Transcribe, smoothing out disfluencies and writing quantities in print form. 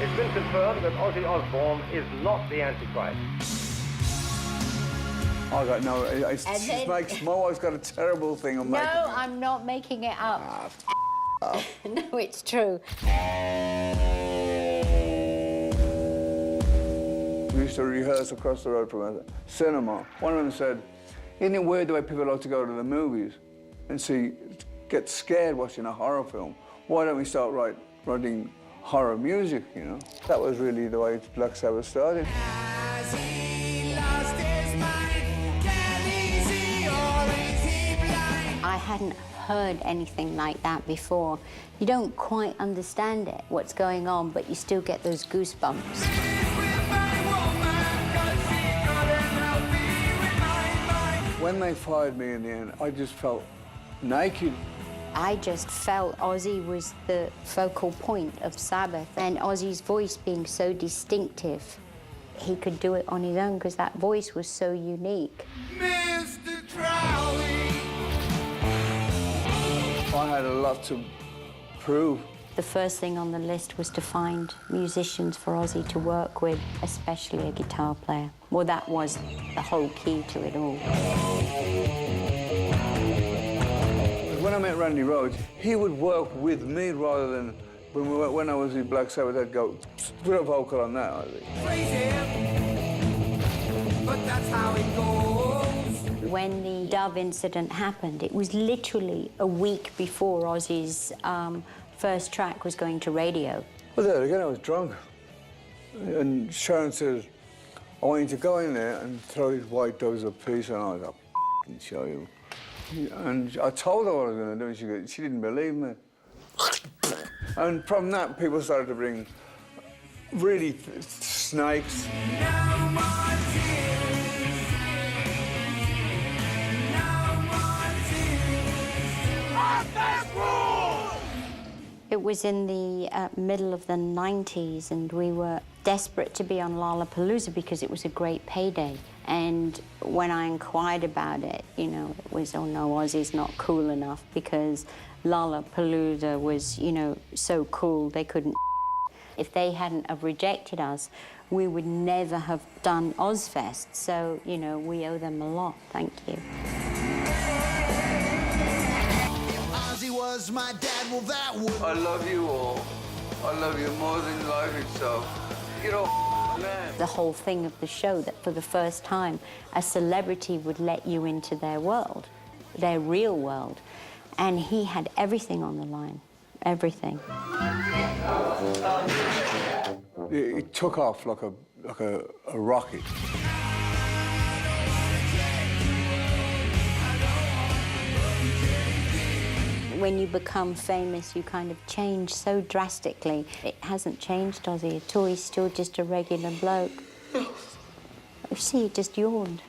It's been confirmed that Ozzy Osbourne is not the Antichrist. I got no. My wife's got a terrible thing on making it. No, I'm not making it up. No, it's true. We used to rehearse across the road from a cinema. One of them said, "Isn't it weird the way people like to go to the movies and get scared watching a horror film? Why don't we start writing horror music, you know?" That was really the way Black Sabbath started. I hadn't heard anything like that before. You don't quite understand it, what's going on, but you still get those goosebumps. When they fired me in the end, I just felt naked. I just felt Ozzy was the focal point of Sabbath, and Ozzy's voice being so distinctive, he could do it on his own because that voice was so unique. Mr. Crowley. I had a lot to prove. The first thing on the list was to find musicians for Ozzy to work with, especially a guitar player. Well, that was the whole key to it all. When I met Randy Rhoads, he would work with me rather than when I was in Black Sabbath, I'd go, put a vocal on that, I think. But that's how it goes. When the Dove incident happened, it was literally a week before Ozzy's first track was going to radio. Well, there again, I was drunk. And Sharon says, "I want you to go in there and throw these white doves a piece," and I was like, "I can show you." And I told her what I was going to do, and she didn't believe me. And from that, people started to bring really snakes. No more tears. No more tears. That's rule! It was in the middle of the 90s, and we were desperate to be on Lollapalooza because it was a great payday. And when I inquired about it, you know, it was, oh no, Ozzy's not cool enough, because Lollapalooza was, you know, so cool they couldn't. If they hadn't have rejected us, we would never have done Ozfest. So, you know, we owe them a lot. Thank you. Ozzy was my dad, well that would... I love you all. I love you more than life itself. You know, man. The whole thing of the show, that for the first time, a celebrity would let you into their world, their real world. And he had everything on the line, everything. It took off like a rocket. When you become famous, you kind of change so drastically. It hasn't changed Ozzy at all. He's still just a regular bloke. Oh, see, he just yawned.